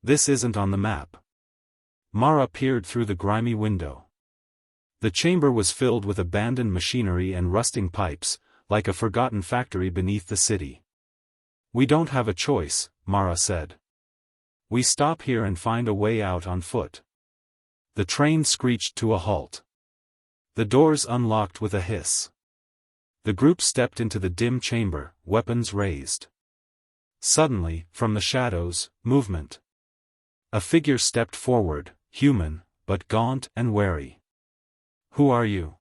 "This isn't on the map." Mara peered through the grimy window. The chamber was filled with abandoned machinery and rusting pipes, like a forgotten factory beneath the city. "We don't have a choice," Mara said. "We stop here and find a way out on foot." The train screeched to a halt. The doors unlocked with a hiss. The group stepped into the dim chamber, weapons raised. Suddenly, from the shadows, movement. A figure stepped forward, human, but gaunt and wary. "Who are you?"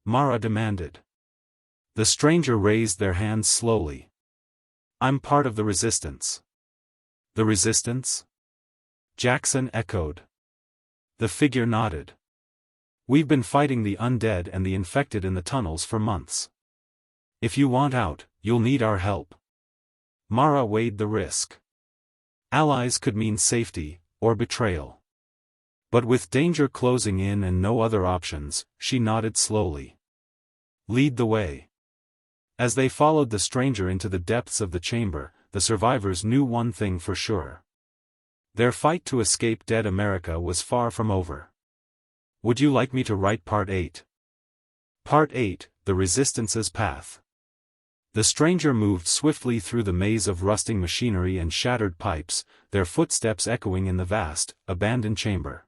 Mara demanded. The stranger raised their hands slowly. "I'm part of the resistance." "The resistance?" Jackson echoed. The figure nodded. "We've been fighting the undead and the infected in the tunnels for months. If you want out, you'll need our help." Mara weighed the risk. Allies could mean safety, or betrayal. But with danger closing in and no other options, she nodded slowly. "Lead the way." As they followed the stranger into the depths of the chamber, the survivors knew one thing for sure. Their fight to escape dead America was far from over. "Would you like me to write Part 8? Part 8, The Resistance's Path." The stranger moved swiftly through the maze of rusting machinery and shattered pipes, their footsteps echoing in the vast, abandoned chamber.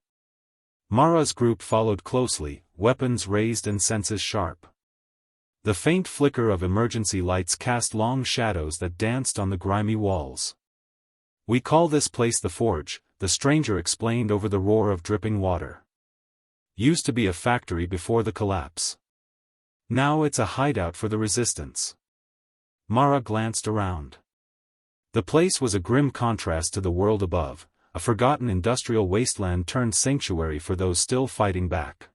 Mara's group followed closely, weapons raised and senses sharp. The faint flicker of emergency lights cast long shadows that danced on the grimy walls. "We call this place the Forge," the stranger explained over the roar of dripping water. "Used to be a factory before the collapse. Now it's a hideout for the resistance." Mara glanced around. The place was a grim contrast to the world above, a forgotten industrial wasteland turned sanctuary for those still fighting back.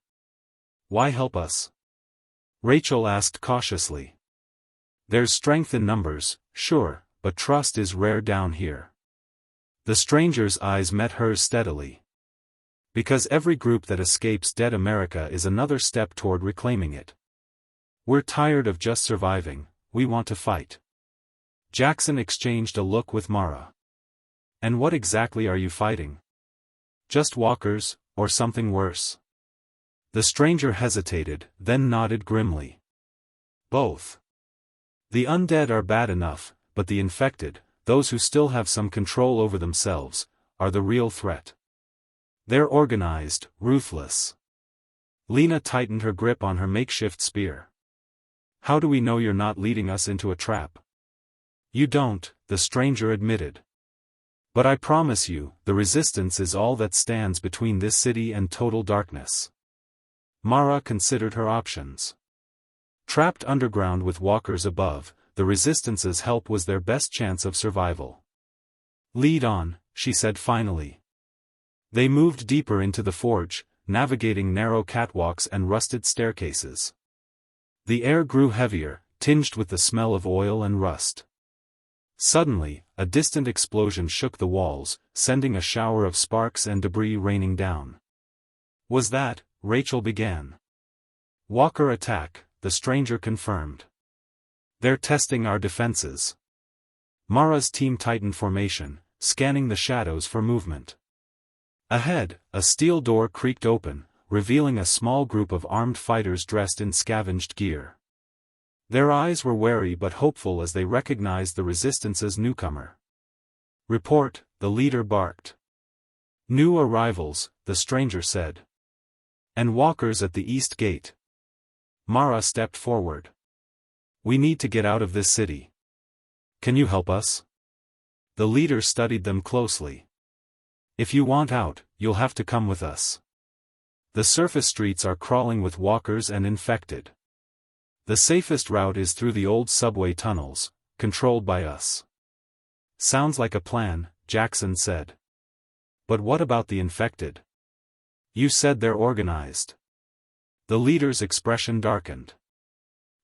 "Why help us?" Rachel asked cautiously. "There's strength in numbers, sure, but trust is rare down here." The stranger's eyes met hers steadily. "Because every group that escapes dead America is another step toward reclaiming it. We're tired of just surviving, we want to fight." Jackson exchanged a look with Mara. "And what exactly are you fighting? Just walkers, or something worse?" The stranger hesitated, then nodded grimly. "Both. The undead are bad enough, but the infected, those who still have some control over themselves, are the real threat. They're organized, ruthless." Lena tightened her grip on her makeshift spear. "How do we know you're not leading us into a trap?" "You don't," the stranger admitted. But I promise you, the resistance is all that stands between this city and total darkness. Mara considered her options. Trapped underground with walkers above, the resistance's help was their best chance of survival. Lead on, she said finally. They moved deeper into the forge, navigating narrow catwalks and rusted staircases. The air grew heavier, tinged with the smell of oil and rust. Suddenly, a distant explosion shook the walls, sending a shower of sparks and debris raining down. Was that, Rachel began. Walker attack, the stranger confirmed. They're testing our defenses. Mara's team tightened formation, scanning the shadows for movement. Ahead, a steel door creaked open, revealing a small group of armed fighters dressed in scavenged gear. Their eyes were wary but hopeful as they recognized the resistance's newcomer. Report, the leader barked. New arrivals, the stranger said. And walkers at the east gate. Mara stepped forward. We need to get out of this city. Can you help us? The leader studied them closely. If you want out, you'll have to come with us. The surface streets are crawling with walkers and infected. The safest route is through the old subway tunnels, controlled by us. Sounds like a plan, Jackson said. But what about the infected? You said they're organized. The leader's expression darkened.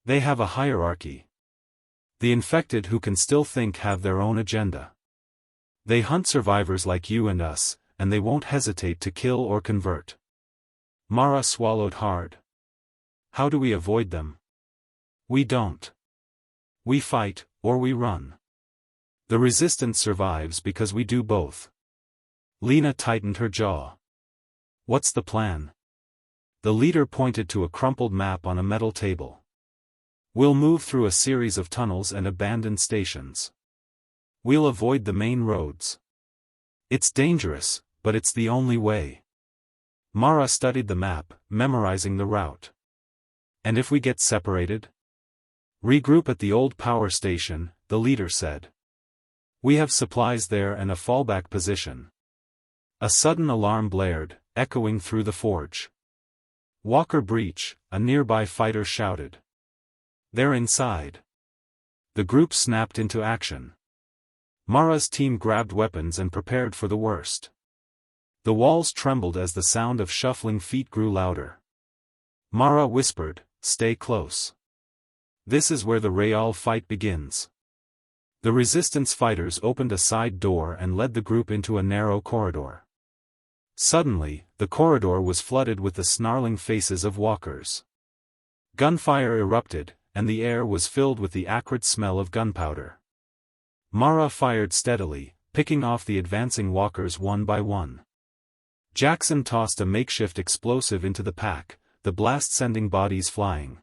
They have a hierarchy. The infected who can still think have their own agenda. They hunt survivors like you and us, and they won't hesitate to kill or convert. Mara swallowed hard. How do we avoid them? We don't. We fight, or we run. The resistance survives because we do both. Lena tightened her jaw. What's the plan? The leader pointed to a crumpled map on a metal table. We'll move through a series of tunnels and abandoned stations. We'll avoid the main roads. It's dangerous, but it's the only way. Mara studied the map, memorizing the route. And if we get separated? Regroup at the old power station, the leader said. We have supplies there and a fallback position. A sudden alarm blared, echoing through the forge. Walker breach, a nearby fighter shouted. They're inside. The group snapped into action. Mara's team grabbed weapons and prepared for the worst. The walls trembled as the sound of shuffling feet grew louder. Mara whispered, "Stay close. This is where the real fight begins." The resistance fighters opened a side door and led the group into a narrow corridor. Suddenly, the corridor was flooded with the snarling faces of walkers. Gunfire erupted, and the air was filled with the acrid smell of gunpowder. Mara fired steadily, picking off the advancing walkers one by one. Jackson tossed a makeshift explosive into the pack, the blast sending bodies flying.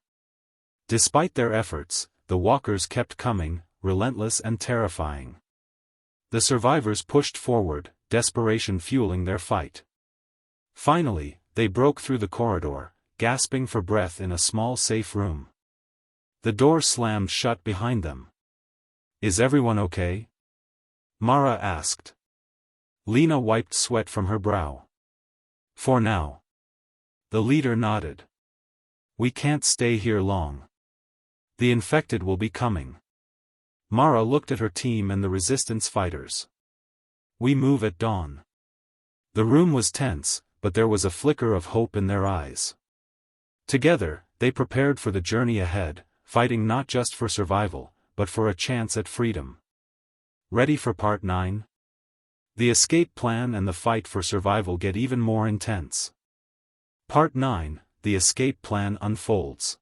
Despite their efforts, the walkers kept coming, relentless and terrifying. The survivors pushed forward, desperation fueling their fight. Finally, they broke through the corridor, gasping for breath in a small safe room. The door slammed shut behind them. Is everyone okay? Mara asked. Lena wiped sweat from her brow. For now. The leader nodded. We can't stay here long. The infected will be coming. Mara looked at her team and the resistance fighters. We move at dawn. The room was tense, but there was a flicker of hope in their eyes. Together, they prepared for the journey ahead, fighting not just for survival, but for a chance at freedom. Ready for Part 9? The escape plan and the fight for survival get even more intense. Part 9, the escape plan unfolds.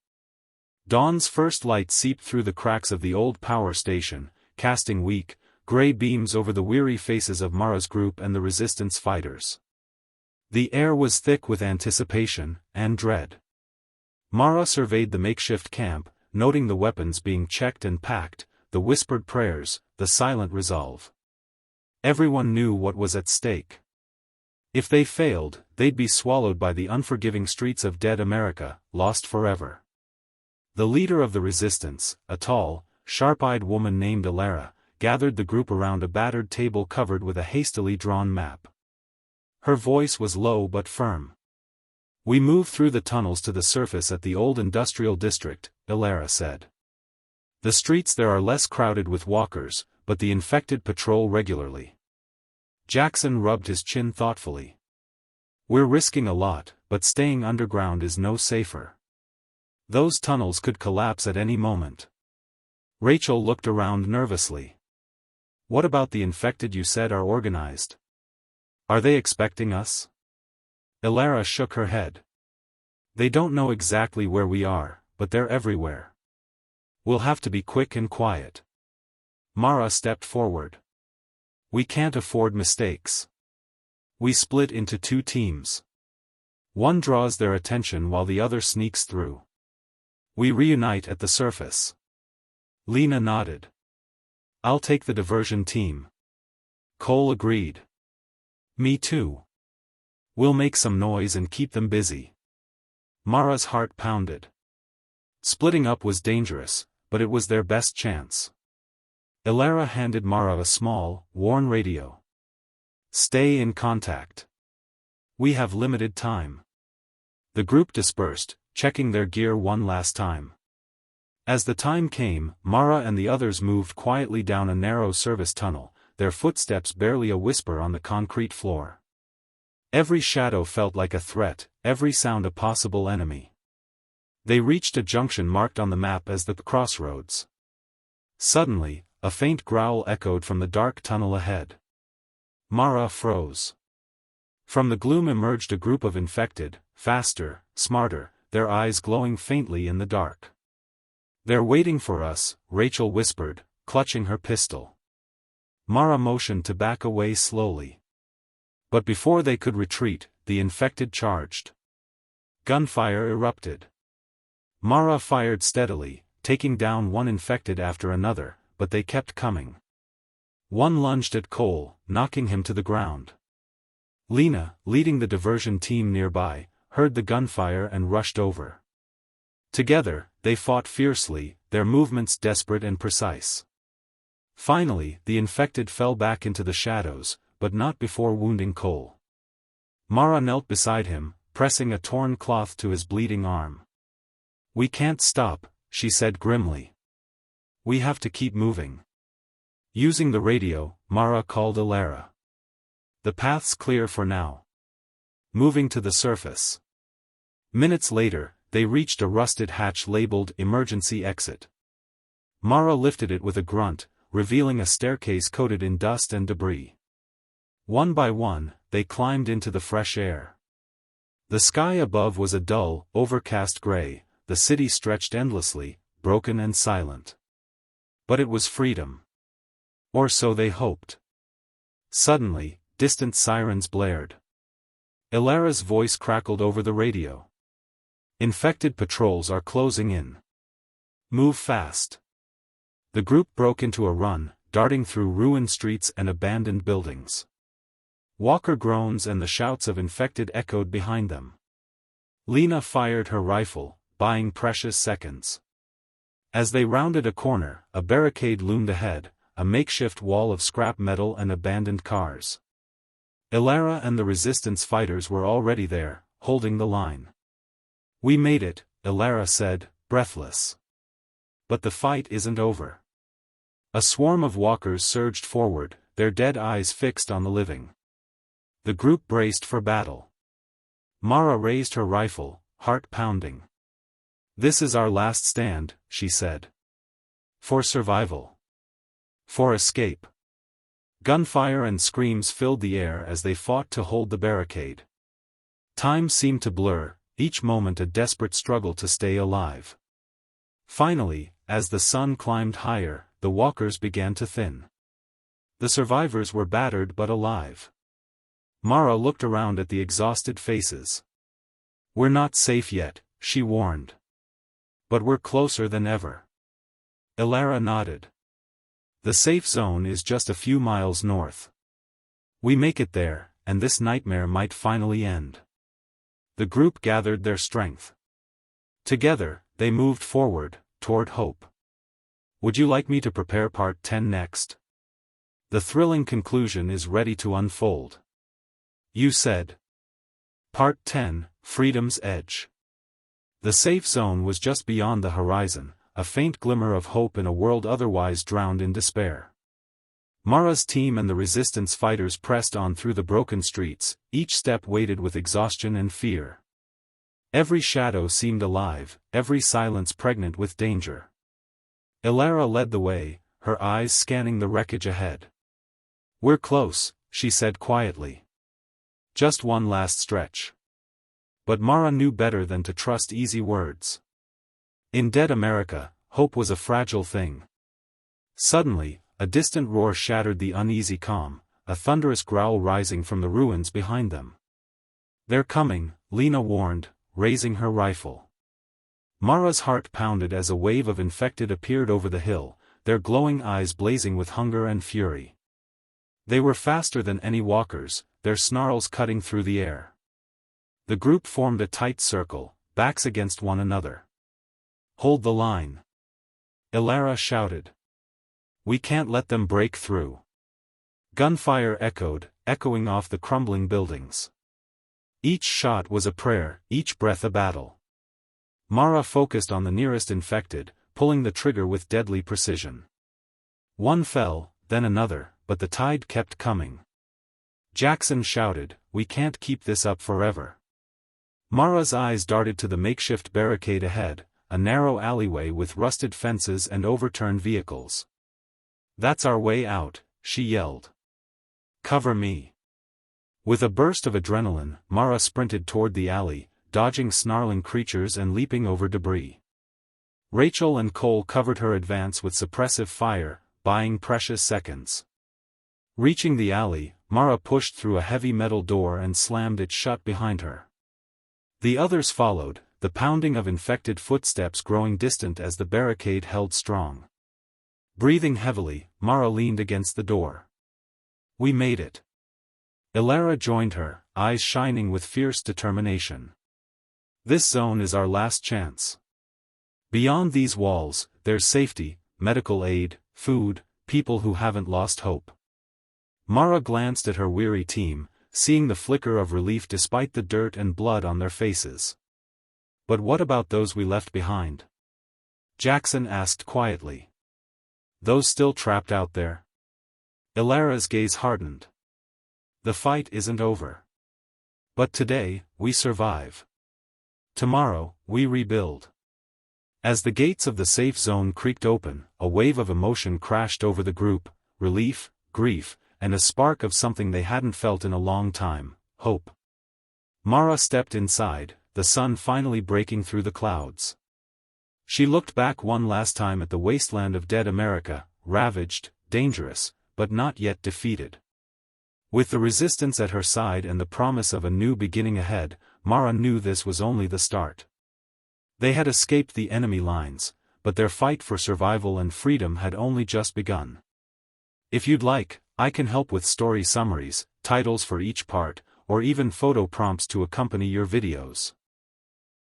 Dawn's first light seeped through the cracks of the old power station, casting weak, gray beams over the weary faces of Mara's group and the resistance fighters. The air was thick with anticipation and dread. Mara surveyed the makeshift camp, noting the weapons being checked and packed, the whispered prayers, the silent resolve. Everyone knew what was at stake. If they failed, they'd be swallowed by the unforgiving streets of dead America, lost forever. The leader of the resistance, a tall, sharp-eyed woman named Alara, gathered the group around a battered table covered with a hastily drawn map. Her voice was low but firm. "We move through the tunnels to the surface at the old industrial district," Ilera said. "The streets there are less crowded with walkers, but the infected patrol regularly." Jackson rubbed his chin thoughtfully. "We're risking a lot, but staying underground is no safer. Those tunnels could collapse at any moment." Rachel looked around nervously. "What about the infected you said are organized? Are they expecting us?" Ilera shook her head. "They don't know exactly where we are, but they're everywhere. We'll have to be quick and quiet." Mara stepped forward. "We can't afford mistakes. We split into 2 teams. One draws their attention while the other sneaks through. We reunite at the surface." Lena nodded. "I'll take the diversion team." Cole agreed. "Me too. We'll make some noise and keep them busy." Mara's heart pounded. Splitting up was dangerous, but it was their best chance. Ilera handed Mara a small, worn radio. "Stay in contact. We have limited time." The group dispersed, checking their gear one last time. As the time came, Mara and the others moved quietly down a narrow service tunnel, their footsteps barely a whisper on the concrete floor. Every shadow felt like a threat, every sound a possible enemy. They reached a junction marked on the map as the crossroads. Suddenly, a faint growl echoed from the dark tunnel ahead. Mara froze. From the gloom emerged a group of infected, faster, smarter, their eyes glowing faintly in the dark. "They're waiting for us," Rachel whispered, clutching her pistol. Mara motioned to back away slowly. But before they could retreat, the infected charged. Gunfire erupted. Mara fired steadily, taking down one infected after another, but they kept coming. One lunged at Cole, knocking him to the ground. Lena, leading the diversion team nearby, heard the gunfire and rushed over. Together, they fought fiercely, their movements desperate and precise. Finally, the infected fell back into the shadows, but not before wounding Cole. Mara knelt beside him, pressing a torn cloth to his bleeding arm. "We can't stop," she said grimly. "We have to keep moving." Using the radio, Mara called Ilera. "The path's clear for now. Moving to the surface." Minutes later, they reached a rusted hatch labeled Emergency Exit. Mara lifted it with a grunt, revealing a staircase coated in dust and debris. One by one, they climbed into the fresh air. The sky above was a dull, overcast gray, the city stretched endlessly, broken and silent. But it was freedom. Or so they hoped. Suddenly, distant sirens blared. Ilera's voice crackled over the radio. "Infected patrols are closing in. Move fast." The group broke into a run, darting through ruined streets and abandoned buildings. Walker groans and the shouts of infected echoed behind them. Lena fired her rifle, buying precious seconds. As they rounded a corner, a barricade loomed ahead, a makeshift wall of scrap metal and abandoned cars. Ilera and the resistance fighters were already there, holding the line. "We made it," Ilera said, breathless. "But the fight isn't over." A swarm of walkers surged forward, their dead eyes fixed on the living. The group braced for battle. Mara raised her rifle, heart pounding. "This is our last stand," she said. "For survival. For escape." Gunfire and screams filled the air as they fought to hold the barricade. Time seemed to blur, each moment a desperate struggle to stay alive. Finally, as the sun climbed higher, the walkers began to thin. The survivors were battered but alive. Mara looked around at the exhausted faces. "We're not safe yet," she warned. "But we're closer than ever." Ilera nodded. "The safe zone is just a few miles north. We make it there, and this nightmare might finally end." The group gathered their strength. Together, they moved forward, toward hope. "Would you like me to prepare part 10 next?" The thrilling conclusion is ready to unfold. You said. Part 10, Freedom's Edge. The safe zone was just beyond the horizon, a faint glimmer of hope in a world otherwise drowned in despair. Mara's team and the resistance fighters pressed on through the broken streets, each step weighted with exhaustion and fear. Every shadow seemed alive, every silence pregnant with danger. Ilara led the way, her eyes scanning the wreckage ahead. "We're close," she said quietly. "Just one last stretch." But Mara knew better than to trust easy words. In dead America, hope was a fragile thing. Suddenly, a distant roar shattered the uneasy calm, a thunderous growl rising from the ruins behind them. "They're coming," Lena warned, raising her rifle. Mara's heart pounded as a wave of infected appeared over the hill, their glowing eyes blazing with hunger and fury. They were faster than any walkers, their snarls cutting through the air. The group formed a tight circle, backs against one another. "Hold the line," Ilara shouted. "We can't let them break through." Gunfire echoing off the crumbling buildings. Each shot was a prayer, each breath a battle. Mara focused on the nearest infected, pulling the trigger with deadly precision. One fell, then another, but the tide kept coming. Jackson shouted, "We can't keep this up forever." Mara's eyes darted to the makeshift barricade ahead, a narrow alleyway with rusted fences and overturned vehicles. "That's our way out," she yelled. "Cover me." With a burst of adrenaline, Mara sprinted toward the alley, dodging snarling creatures and leaping over debris. Rachel and Cole covered her advance with suppressive fire, buying precious seconds. Reaching the alley, Mara pushed through a heavy metal door and slammed it shut behind her. The others followed, the pounding of infected footsteps growing distant as the barricade held strong. Breathing heavily, Mara leaned against the door. "We made it." Ilara joined her, eyes shining with fierce determination. "This zone is our last chance. Beyond these walls, there's safety, medical aid, food, people who haven't lost hope." Mara glanced at her weary team, seeing the flicker of relief despite the dirt and blood on their faces. "But what about those we left behind?" Jackson asked quietly. "Those still trapped out there?" Ilara's gaze hardened. "The fight isn't over. But today, we survive. Tomorrow, we rebuild." As the gates of the safe zone creaked open, a wave of emotion crashed over the group, relief, grief, and a spark of something they hadn't felt in a long time, hope. Mara stepped inside, the sun finally breaking through the clouds. She looked back one last time at the wasteland of dead America, ravaged, dangerous, but not yet defeated. With the resistance at her side and the promise of a new beginning ahead, Mara knew this was only the start. They had escaped the enemy lines, but their fight for survival and freedom had only just begun. If you'd like, I can help with story summaries, titles for each part, or even photo prompts to accompany your videos.